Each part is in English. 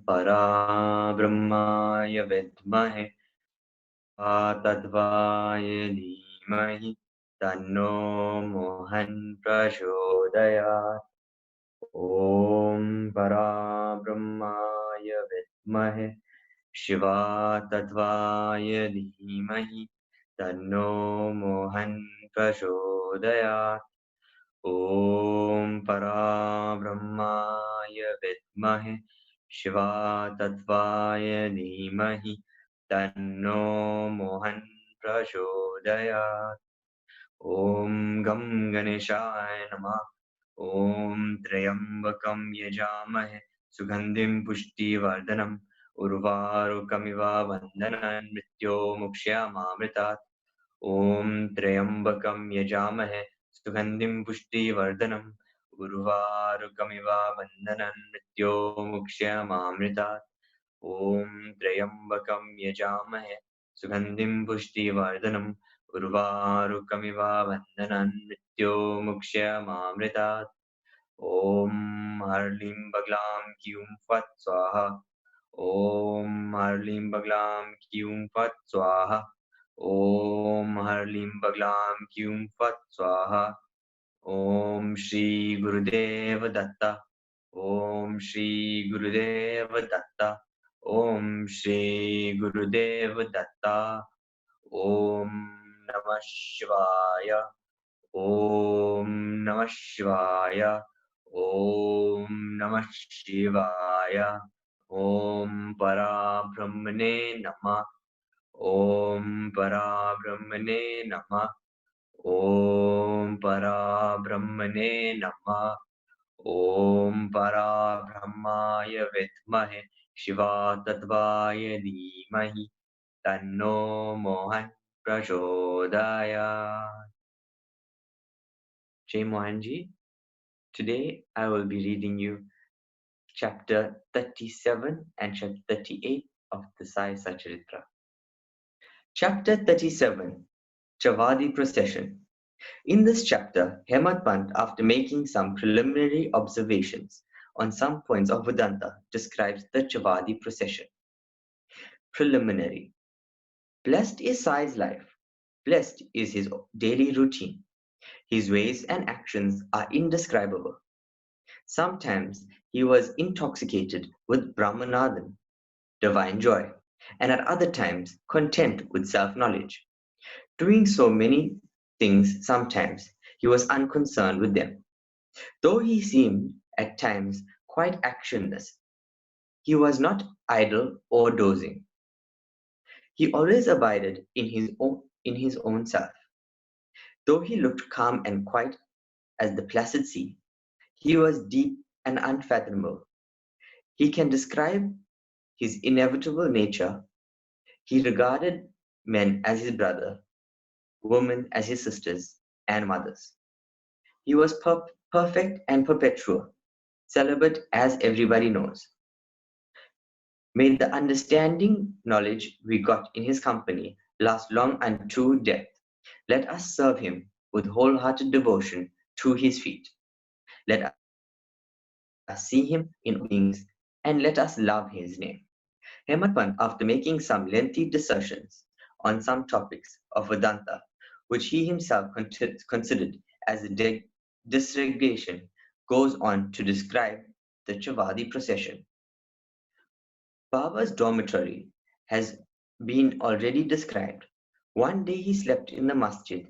Parabrahmaya vidmahe Tadvaya dhimahi Tanno Mohan prachodayat. Om Parabrahmaya vidmahe Shiva Tatvaya dhimahi Tanno Mohan prachodayat. Om Parabrahmaya vidmahe Shiva Tatvaya dhimahi Tanno Mohan prachodayat. Om Gam Ganeshaya Namah. Om Trayambakam Yajamahe Sugandhim Pushti Vardhanam Urvarukamiva Vandanan Mrityo Mukshyamamritat. Om Trayambakam Yajamahe Sugandhim Pushti Vardhanam Urvarukamiva Vandanan Mrityo Mukshyamamritat. Om Trayambakam Yajamahe Sugandhim Pushti Vardhanam Urvarukamiva Vandanan Mrityo Mukshyamamritat. Om Harlim Baglam Kyum Fat Swaha. Om Harlim Baglam Kyum Fat Swaha. Om Harlim Baglam Kyum Fat Swaha. Om Shri Gurudev Datta. Om Shri Gurudev Datta. Om Shri Gurudev Datta. Om Namah Shivaya. Om Namah Shivaya. Om Namah Shivaya. Om Parabrahmane Namah. Om Parabrahmane Namah. Om Parabrahmane Namah. Om Parabrahmaya Vidmahe Shiva Tatvaya Dhimahi Tanno Mohan prachodayat. Jai Mohanji. Today I will be reading you chapter 37 and chapter 38 of the Sai Sat Charitra. Chapter 37, Chavadi Procession. In this chapter, Hemant Pant, after making some preliminary observations on some points of Vedanta, describes the Chavadi procession. Preliminary. Blessed is Sai's life. Blessed is his daily routine. His ways and actions are indescribable. Sometimes he was intoxicated with Brahmanadam, divine joy, and at other times content with self-knowledge. Doing so many things sometimes, he was unconcerned with them. Though he seemed at times quite actionless, he was not idle or dozing. He always abided in his own self. Though he looked calm and quiet as the placid sea, he was deep and unfathomable. He can describe his inevitable nature. He regarded men as his brother, women as his sisters and mothers. He was perfect and perpetual, celibate as everybody knows. May the understanding knowledge we got in his company last long unto death. Let us serve him with wholehearted devotion to his feet. Let us see him in beings and let us love his name. Hemant Pant, after making some lengthy discussions on some topics of Vedanta, which he himself considered as a disregulation, goes on to describe the Chavadi procession. Baba's dormitory has been already described. One day he slept in the masjid,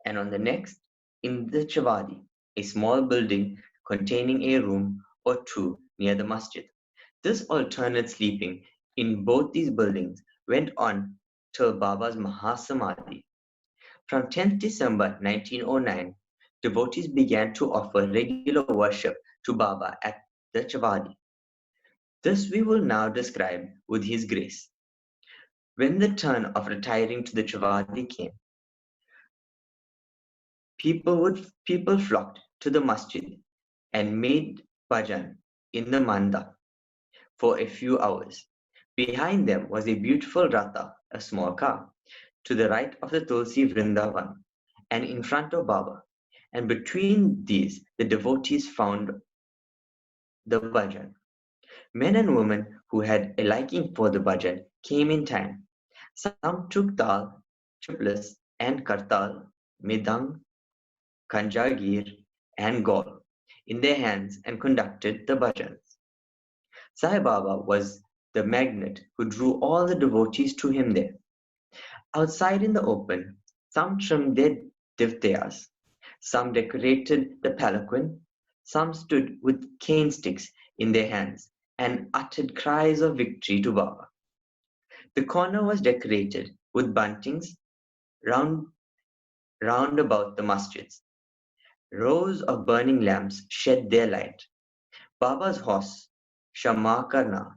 and on the next in the Chavadi, a small building containing a room or two near the masjid. This alternate sleeping in both these buildings went on till Baba's Mahasamadhi. From 10th December 1909, devotees began to offer regular worship to Baba at the Chavadi. This we will now describe with his grace. When the turn of retiring to the Chavadi came, people flocked to the masjid and made bhajan in the manda for a few hours. Behind them was a beautiful ratha, a small car, to the right of the Tulsi Vrindavan, and in front of Baba. And between these, the devotees found the bhajan. Men and women who had a liking for the bhajan came in time. Some took dal, chuplas, and kartal, midang, kanjagir, and gaul in their hands and conducted the bhajans. Sai Baba was the magnet who drew all the devotees to him there. Outside in the open, some trimmed their divtayas, some decorated the palanquin, some stood with cane sticks in their hands and uttered cries of victory to Baba. The corner was decorated with buntings round, round about the masjids. Rows of burning lamps shed their light. Baba's horse, Shamakarna,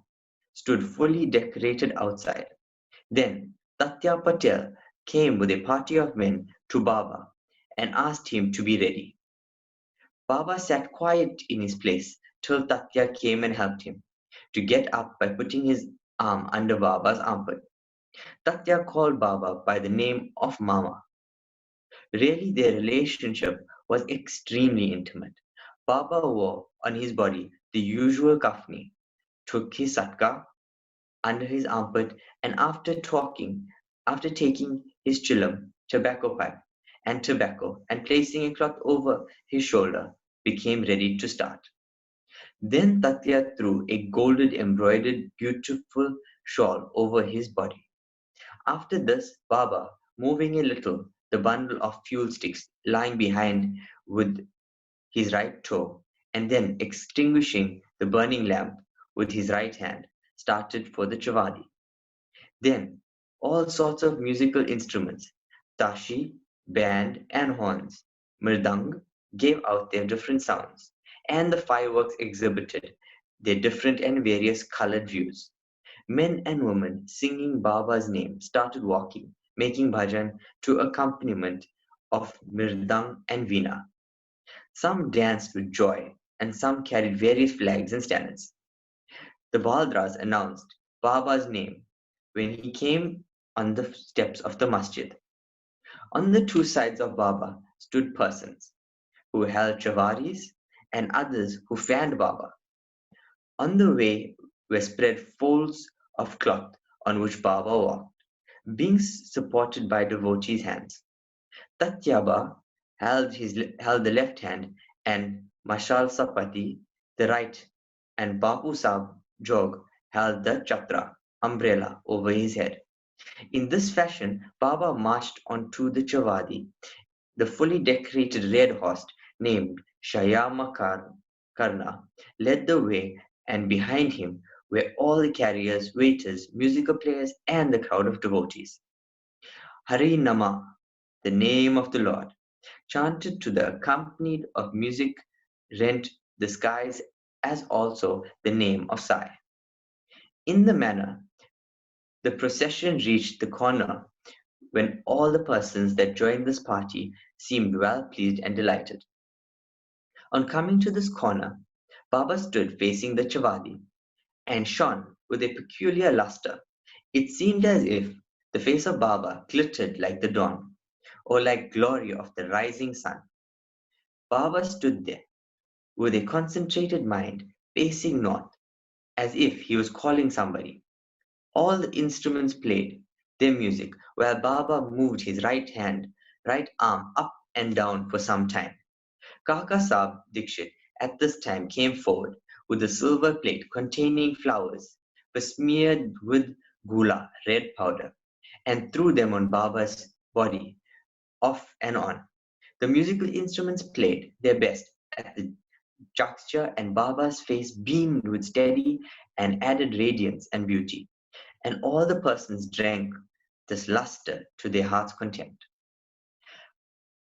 stood fully decorated outside. Then Tatya Patel came with a party of men to Baba and asked him to be ready. Baba sat quiet in his place till Tatya came and helped him to get up by putting his arm under Baba's armpit. Tatya called Baba by the name of Mama. Really, their relationship was extremely intimate. Baba wore on his body the usual kafni, took his satka under his armpit, and after taking his chillum, tobacco pipe, and tobacco, and placing a cloth over his shoulder, became ready to start. Then Tatya threw a golden embroidered beautiful shawl over his body. After this, Baba, moving a little the bundle of fuel sticks lying behind with his right toe, and then extinguishing the burning lamp with his right hand, started for the Chavadi. Then all sorts of musical instruments, tashi, band, and horns, mridang, gave out their different sounds, and the fireworks exhibited their different and various colored views. Men and women singing Baba's name started walking, making bhajan to accompaniment of mridang and veena. Some danced with joy, and some carried various flags and standards. The Baldras announced Baba's name when he came on the steps of the masjid. On the two sides of Baba stood persons who held chavaris and others who fanned Baba. On the way were spread folds of cloth on which Baba walked, being supported by devotees' hands. Tatyaba held the left hand and Mashal Sapati the right, and Bapu Sab Jog held the chatra umbrella over his head. In this fashion, Baba marched onto the Chavadi, the fully decorated red horse named Karna led the way, and behind him were all the carriers, waiters, musical players, and the crowd of devotees. Hari Nama, the name of the Lord, chanted to the accompanied of music rent the skies as also the name of Sai. In the manner, the procession reached the corner when all the persons that joined this party seemed well pleased and delighted. On coming to this corner, Baba stood facing the Chavadi and shone with a peculiar luster. It seemed as if the face of Baba glittered like the dawn, or like glory of the rising sun. Baba stood there with a concentrated mind, facing north, as if he was calling somebody. All the instruments played their music while Baba moved his right arm up and down for some time. Kaka Sahib Dikshit at this time came forward with a silver plate containing flowers besmeared with gula, red powder, and threw them on Baba's body, off and on. The musical instruments played their best at the juncture, and Baba's face beamed with steady and added radiance and beauty, and all the persons drank this luster to their heart's content.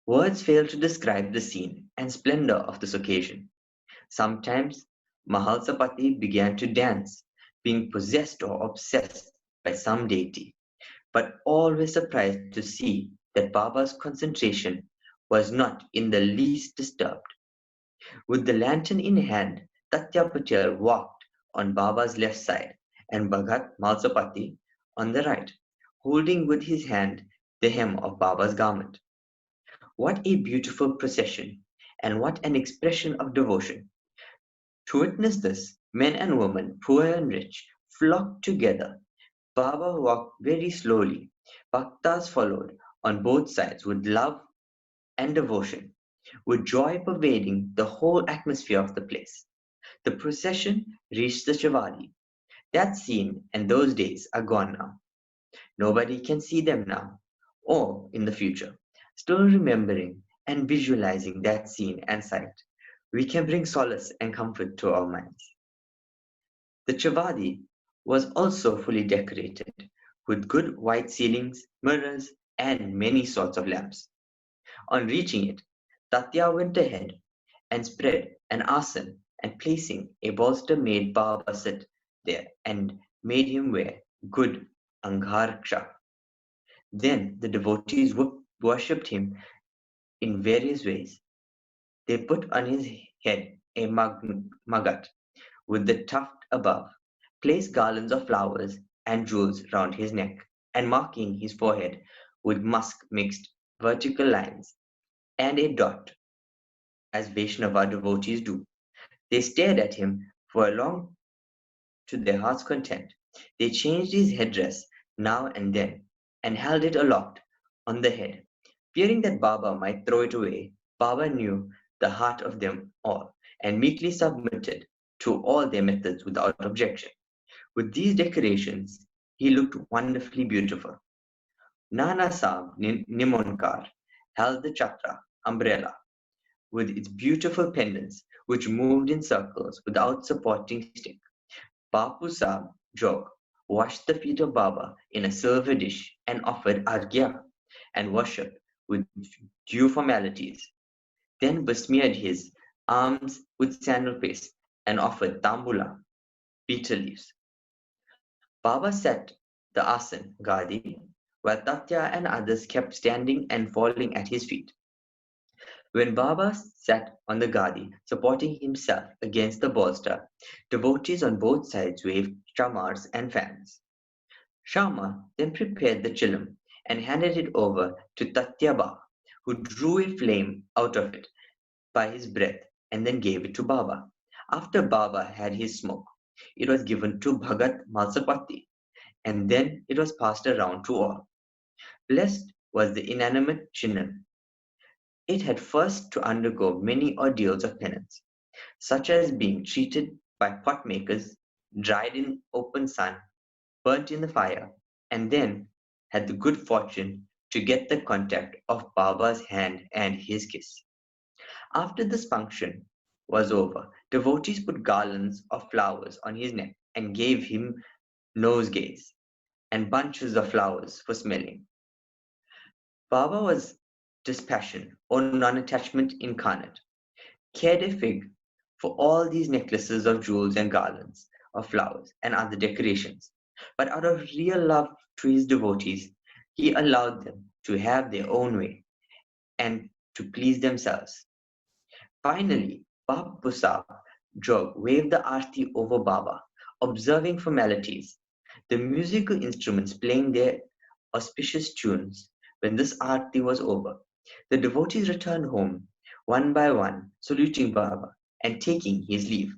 Words fail to describe the scene and splendor of this occasion. Sometimes Mahalsapati began to dance, being possessed or obsessed by some deity, but always surprised to see that Baba's concentration was not in the least disturbed. With the lantern in hand, Tatya Patel walked on Baba's left side and Bhagat Malsapati on the right, holding with his hand the hem of Baba's garment. What a beautiful procession, and what an expression of devotion! To witness this, Men and women, poor and rich, flocked together. Baba walked very slowly. Bhaktas followed on both sides with love and devotion, with joy pervading the whole atmosphere of the place. The procession reached the Chavali. That scene and those days are gone now. Nobody can see them now or in the future. Still remembering and visualizing that scene and sight, we can bring solace and comfort to our minds. The Chavadi was also fully decorated with good white ceilings, mirrors, and many sorts of lamps. On reaching it, Tatya went ahead and spread an asan and placing a bolster made Baba sit there and made him wear good angharksha. Then the devotees worshipped him in various ways. They put on his head a magat with the tuft above, placed garlands of flowers and jewels round his neck, and marking his forehead with musk mixed vertical lines and a dot, as Vaishnava devotees do. They stared at him for a long to their heart's content. They changed his headdress now and then and held it aloft on the head. Fearing that Baba might throw it away, Baba knew the heart of them all and meekly submitted to all their methods without objection. With these decorations, he looked wonderfully beautiful. Nana Sahib Nimonkar held the chatra umbrella with its beautiful pendants, which moved in circles without supporting stick. Bapu Sahib Jog washed the feet of Baba in a silver dish and offered argya and worship with due formalities, then besmeared his arms with sandal paste and offered tambula, betel leaves. Baba sat the asan, Gadi, while Tatya and others kept standing and falling at his feet. When Baba sat on the Gadi, supporting himself against the bolster, devotees on both sides waved chamars and fans. Shama then prepared the chilam and handed it over to Tatyaba, who drew a flame out of it by his breath and then gave it to Baba. After Baba had his smoke, it was given to Bhagat Malsapati, and then it was passed around to all. Blessed was the inanimate chinnam. It had first to undergo many ordeals of penance, such as being treated by pot makers, dried in open sun, burnt in the fire, and then had the good fortune to get the contact of Baba's hand and his kiss. After this function was over, devotees put garlands of flowers on his neck and gave him nosegays and bunches of flowers for smelling. Baba was dispassion or non-attachment incarnate, cared a fig for all these necklaces of jewels and garlands of flowers and other decorations. But out of real love to his devotees, he allowed them to have their own way and to please themselves. Finally, Bapu Sahib Jog waved the arti over Baba, observing formalities, the musical instruments playing their auspicious tunes. When this arti was over, the devotees returned home, one by one, saluting Baba and taking his leave.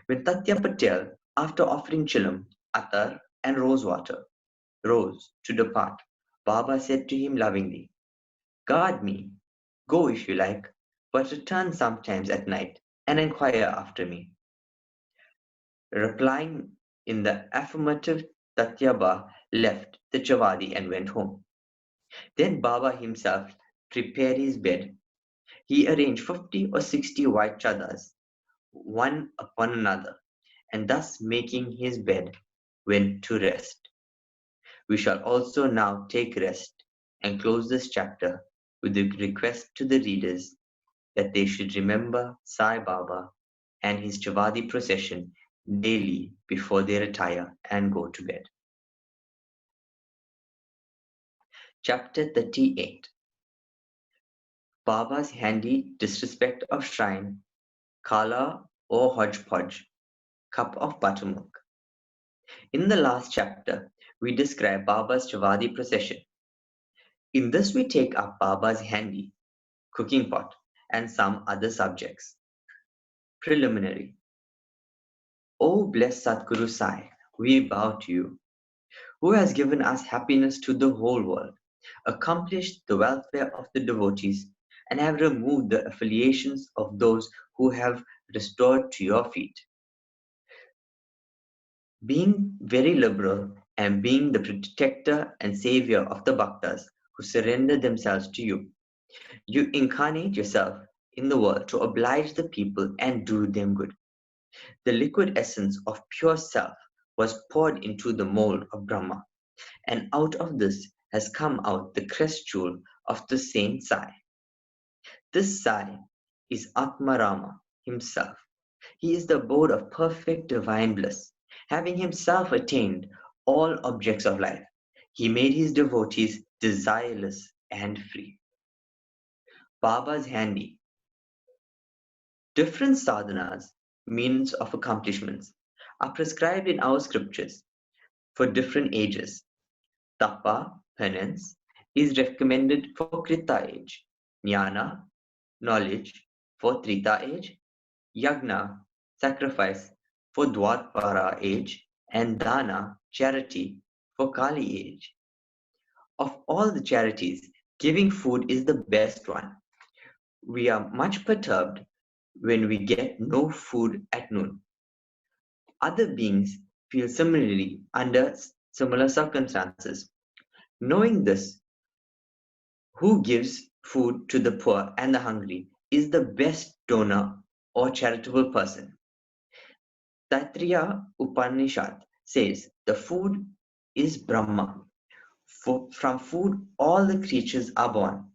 When Tatya Patel, after offering chilam, attar, and rose water, rose to depart, Baba said to him lovingly, "Guard me, go if you like, but return sometimes at night and inquire after me." Replying in the affirmative, Tatyaba left the Chavadi and went home. Then Baba himself prepared his bed. He arranged 50 or 60 white chadas, one upon another, and thus making his bed, went to rest. We shall also now take rest and close this chapter with a request to the readers that they should remember Sai Baba and his Chavadi procession daily before they retire and go to bed. Chapter 38. Baba's handy disrespect of shrine, Kala or hodgepodge, cup of buttermilk. In the last chapter, we describe Baba's Chavadi procession. In this we take up Baba's handy, cooking pot, and some other subjects. Preliminary. O blessed Satguru Sai, we bow to you, who has given us happiness to the whole world, accomplished the welfare of the devotees, and have removed the affiliations of those who have restored to your feet. Being very liberal and being the protector and savior of the Bhaktas who surrender themselves to you, you incarnate yourself in the world to oblige the people and do them good. The liquid essence of pure self was poured into the mold of Brahma, and out of this has come out the crest jewel of the same Sai. This Sai is Atmarama himself. He is the abode of perfect divine bliss. Having himself attained all objects of life, he made his devotees desireless and free. Baba's handy. Different sadhanas, means of accomplishments, are prescribed in our scriptures for different ages. Tapa, penance, is recommended for Krita age. Jnana, knowledge, for Trita age. Yagna, sacrifice, for Dwapara age. And Dana, charity, for Kali age. Of all the charities, giving food is the best one. We are much perturbed when we get no food at noon. Other beings feel similarly under similar circumstances. Knowing this, who gives food to the poor and the hungry is the best donor or charitable person. Taittiriya Upanishad says the food is Brahma. From food all the creatures are born,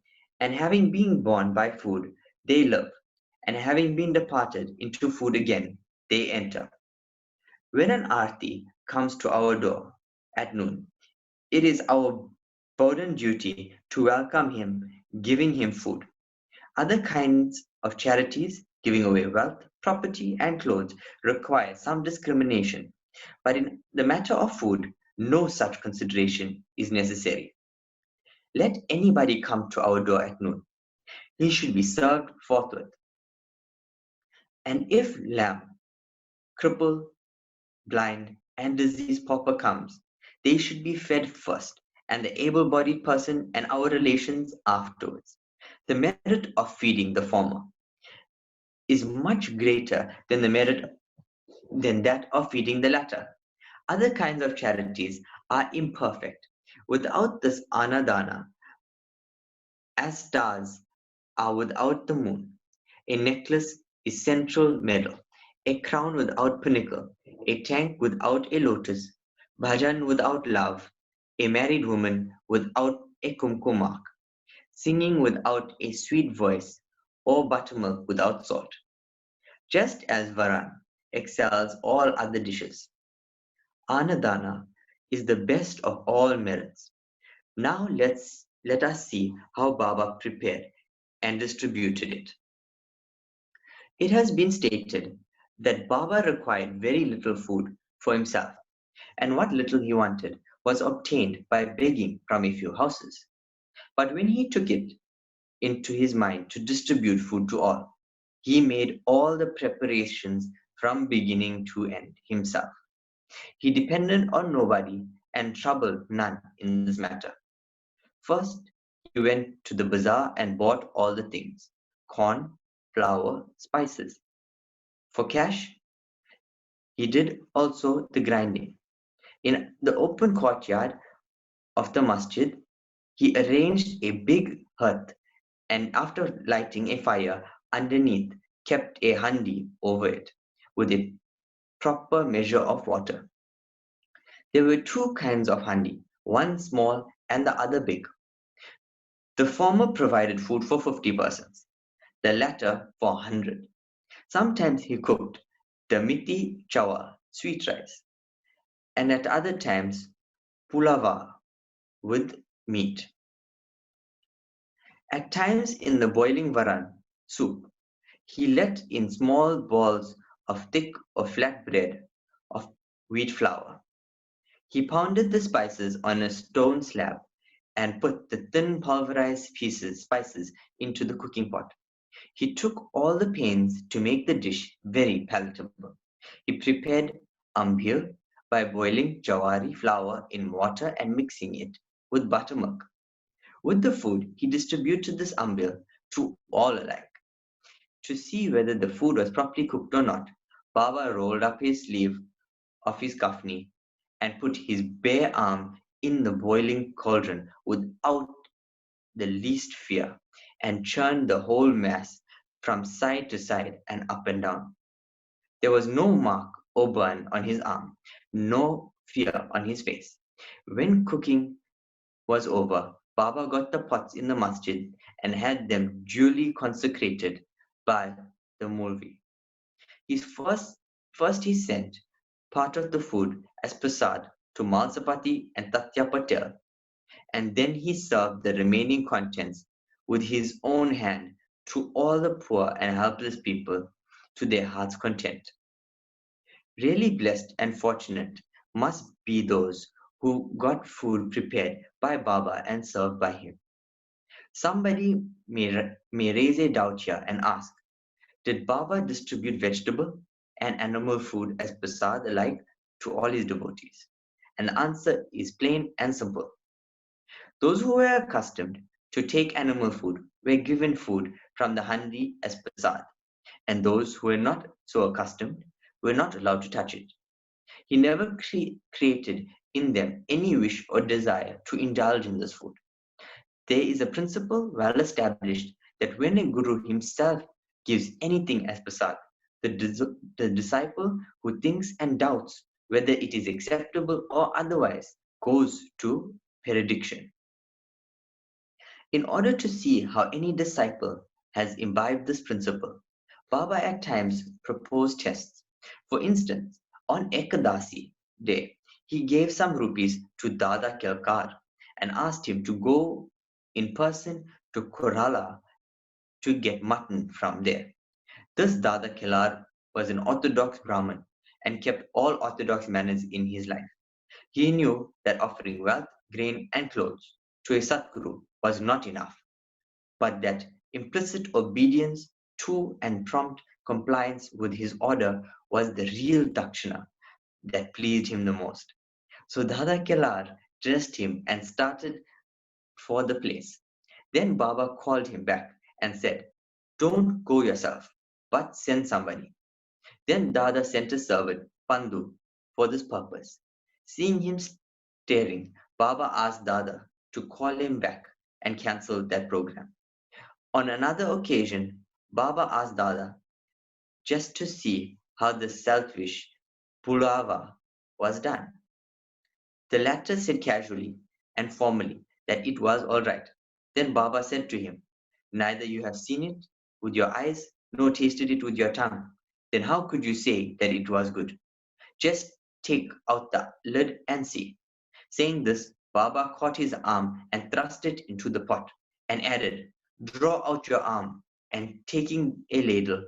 and having been born by food, they live, and having been departed into food again, they enter. When an arti comes to our door at noon, it is our bounden duty to welcome him, giving him food. Other kinds of charities, giving away wealth, property, and clothes, require some discrimination, but in the matter of food, no such consideration is necessary. Let anybody come to our door at noon. He should be served forthwith. And if lamb, cripple, blind, and diseased pauper comes, they should be fed first, and the able-bodied person and our relations afterwards. The merit of feeding the former is much greater than the merit than that of feeding the latter. Other kinds of charities are imperfect. Without this anadana, as stars are without the moon, a necklace is central medal, a crown without pinnacle, a tank without a lotus, bhajan without love, a married woman without a kumkumak, singing without a sweet voice, or buttermilk without salt. Just as varan excels all other dishes, anadana is the best of all merits. Now let us see how Baba prepared and distributed it. It has been stated that Baba required very little food for himself, and what little he wanted was obtained by begging from a few houses. But when he took it into his mind to distribute food to all, he made all the preparations from beginning to end himself. He depended on nobody and troubled none in this matter. First, he went to the bazaar and bought all the things: corn, flour, spices. For cash, he did also the grinding. In the open courtyard of the masjid, he arranged a big hearth and after lighting a fire underneath, kept a handi over it with a proper measure of water. There were two kinds of handi, one small and the other big. The former provided food for 50 persons, the latter for 100. Sometimes he cooked the miti chawa, sweet rice, and at other times pulava with meat. At times in the boiling varan soup, he let in small balls of thick or flat bread of wheat flour. He pounded the spices on a stone slab and put the thin pulverized spices into the cooking pot. He took all the pains to make the dish very palatable. He prepared ambir by boiling jawari flour in water and mixing it with buttermilk. With the food, he distributed this ambir to all alike. To see whether the food was properly cooked or not, Baba rolled up his sleeve of his kafni and put his bare arm in the boiling cauldron without the least fear, and churned the whole mass from side to side and up and down. There was no mark or burn on his arm, no fear on his face. When cooking was over, Baba got the pots in the masjid and had them duly consecrated by the Mulvi. His first he sent part of the food as prasad to Malsapati and Tatya Patel, and then he served the remaining contents with his own hand to all the poor and helpless people to their heart's content. Really blessed and fortunate must be those who got food prepared by Baba and served by him. Somebody may raise a doubt here and ask, did Baba distribute vegetable and animal food as prasad alike to all his devotees? And the answer is plain and simple. Those who were accustomed to take animal food were given food from the handi as prasad, and those who were not so accustomed were not allowed to touch it. He never created in them any wish or desire to indulge in this food. There is a principle well established that when a guru himself gives anything as prasad, the disciple who thinks and doubts whether it is acceptable or otherwise goes to perdition. In order to see how any disciple has imbibed this principle, Baba at times proposed tests. For instance, on Ekadasi day, he gave some rupees to Dada Kelkar and asked him to go in person to Kerala to get mutton from there. This Dada Kelar was an orthodox Brahmin and kept all orthodox manners in his life. He knew that offering wealth, grain, and clothes to a Satguru was not enough, but that implicit obedience to and prompt compliance with his order was the real dakshina that pleased him the most. So Dada Kelar dressed him and started for the place. Then Baba called him back and said, don't go yourself, but send somebody. Then Dada sent a servant, Pandu, for this purpose. Seeing him staring, Baba asked Dada to call him back and cancel that program. On another occasion, Baba asked Dada just to see how the selfish pulava was done. The latter said casually and formally that it was all right. Then Baba said to him, neither you have seen it with your eyes nor tasted it with your tongue. Then how could you say that it was good? Just take out the lid and see. Saying this, Baba caught his arm and thrust it into the pot and added, draw out your arm and taking a ladle,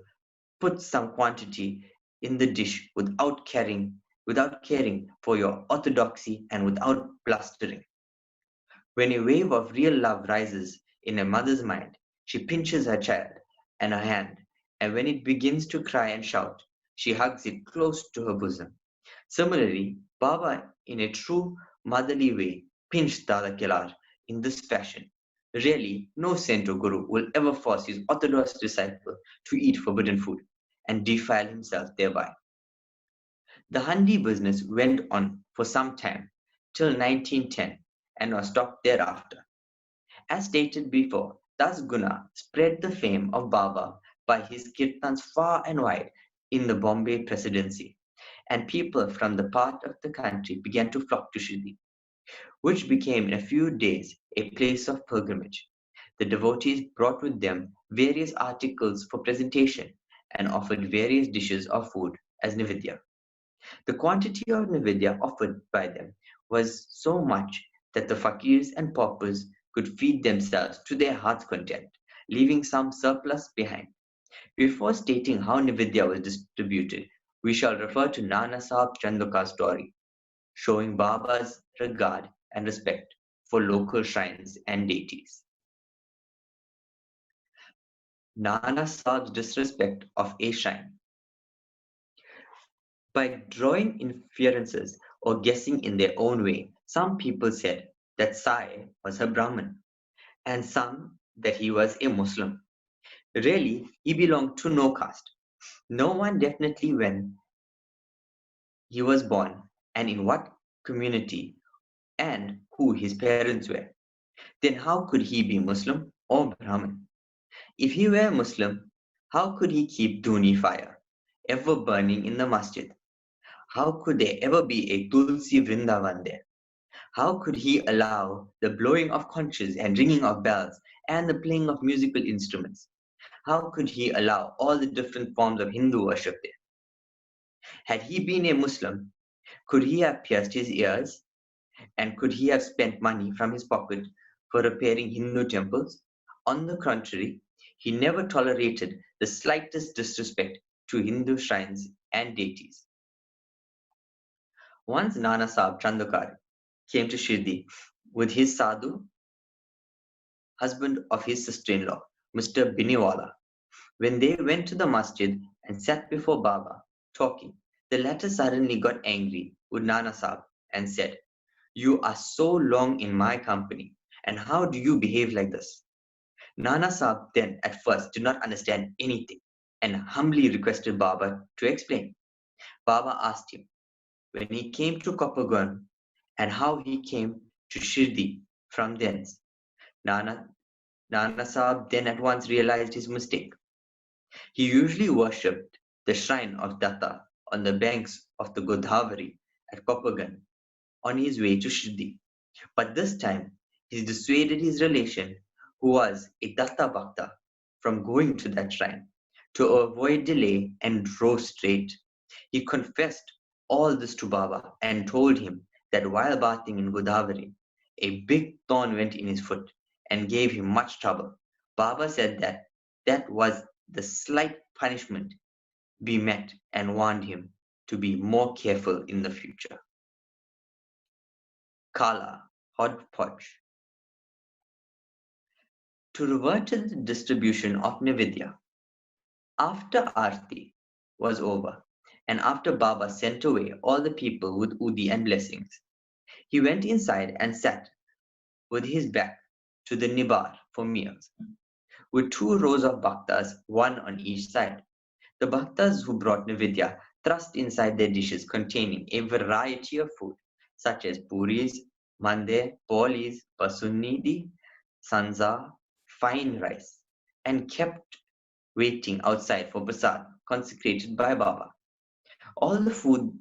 put some quantity in the dish without caring for your orthodoxy and without blustering. When a wave of real love rises in a mother's mind, she pinches her child and her hand, and when it begins to cry and shout, she hugs it close to her bosom. Similarly, Baba, in a true motherly way, pinched Dada Kelar in this fashion. Really, no saint or guru will ever force his orthodox disciple to eat forbidden food and defile himself thereby. The handi business went on for some time, till 1910, and was stopped thereafter. As stated before, Das Guna spread the fame of Baba by his kirtans far and wide in the Bombay Presidency, and people from the part of the country began to flock to Shirdi, which became in a few days a place of pilgrimage. The devotees brought with them various articles for presentation and offered various dishes of food as nivedya. The quantity of nivedya offered by them was so much that the fakirs and paupers could feed themselves to their heart's content, leaving some surplus behind. Before stating how nivedya was distributed, we shall refer to Nana Sahib Chanduka's story, showing Baba's regard and respect for local shrines and deities. Nana Sahib's disrespect of a shrine. By drawing inferences or guessing in their own way, some people said that Sai was a Brahmin, and some that he was a Muslim. Really, he belonged to no caste. No one definitely when he was born and in what community and who his parents were. Then how could he be Muslim or Brahmin? If he were Muslim, how could he keep Duni fire ever burning in the masjid? How could there ever be a Tulsi Vrindavan there? How could he allow the blowing of conches and ringing of bells and the playing of musical instruments? How could he allow all the different forms of Hindu worship there? Had he been a Muslim, could he have pierced his ears? And could he have spent money from his pocket for repairing Hindu temples? On the contrary, he never tolerated the slightest disrespect to Hindu shrines and deities. Once Nana Sahib Chandokar came to Shirdi with his sadhu, husband of his sister-in-law, Mr. Biniwala. When they went to the masjid and sat before Baba, talking, the latter suddenly got angry with Nana Sahib and said, "You are so long in my company, and how do you behave like this?" Nana Sahib then at first did not understand anything and humbly requested Baba to explain. Baba asked him when he came to Kopagan and how he came to Shirdi from thence. Nana, Nana Sahib then at once realized his mistake. He usually worshipped the shrine of Datta on the banks of the Godavari at Kopagan on his way to Shirdi. But this time, he dissuaded his relation, who was a Datta Bhakta, from going to that shrine. To avoid delay and drove straight, he confessed all this to Baba and told him that while bathing in Godavari, a big thorn went in his foot and gave him much trouble. Baba said that that was the slight punishment be met and warned him to be more careful in the future. Kala, hodgepodge. To revert to the distribution of Nivedya, after Aarti was over, and after Baba sent away all the people with Udi and blessings, he went inside and sat with his back to the Nibar for meals, with 2 rows of bhaktas, one on each side. The bhaktas who brought Nivedya thrust inside their dishes containing a variety of food, such as puris, mande, polis, pasunidi, sanza, fine rice, and kept waiting outside for prasad consecrated by Baba. All the foods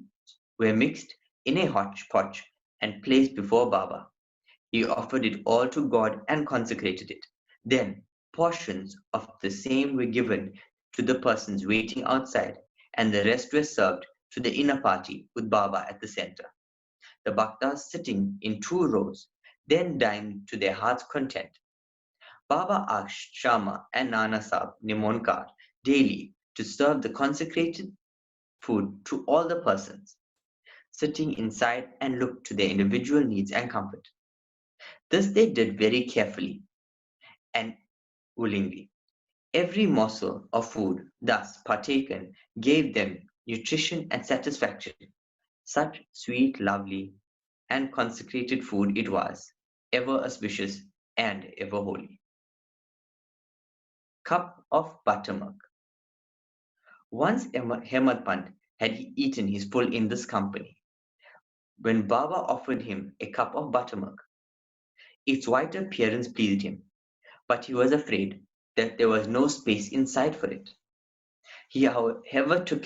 were mixed in a hodgepodge and placed before Baba. He offered it all to God and consecrated it. Then portions of the same were given to the persons waiting outside, and the rest were served to the inner party with Baba at the center. The bhaktas sitting in 2 rows then dined to their heart's content. Baba asked Shama and Nana Sahib Nimonkar daily to serve the consecrated food to all the persons sitting inside and look to their individual needs and comfort. This they did very carefully and willingly. Every morsel of food thus partaken gave them nutrition and satisfaction. Such sweet, lovely, and consecrated food it was, ever auspicious and ever holy. Cup of buttermilk. Once Hemad Pant had eaten his full in this company, when Baba offered him a cup of buttermilk, its white appearance pleased him, but he was afraid that there was no space inside for it. He, however, took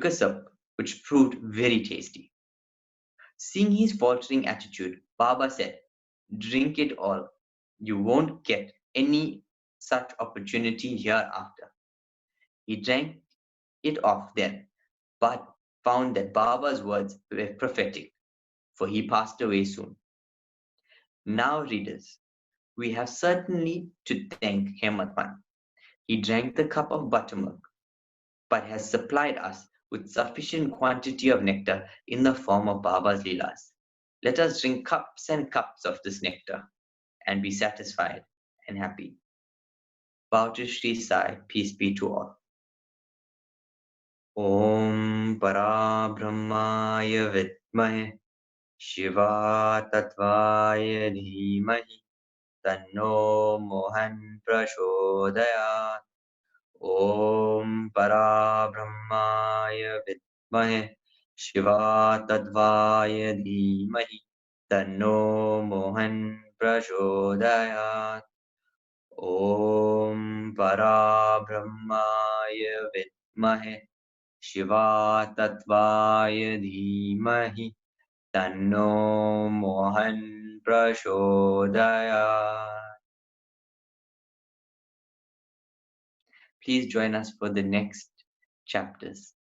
a sip, which proved very tasty. Seeing his faltering attitude, Baba said, "Drink it all. You won't get any such opportunity hereafter." He drank it off then, but found that Baba's words were prophetic, for he passed away soon. Now, readers, we have certainly to thank Hemad Pant. He drank the cup of buttermilk, but has supplied us with sufficient quantity of nectar in the form of Baba's Leelas. Let us drink cups and cups of this nectar and be satisfied and happy. Bow to Sri Sai, peace be to all. ॐ पराब्रह्माय विद्महे शिवातत्त्वाय धीमहि तन्नो मोहन् प्रचोदयात्। ॐ पराब्रह्माय विद्महे शिवातत्त्वाय धीमहि तन्नो मोहन् प्रचोदयात्। ॐ पराब्रह्माय विद्महे शिवातत्त्वाय धीमहि तन्नो मोहन् प्रचोदयात्. Please join us for the next chapters.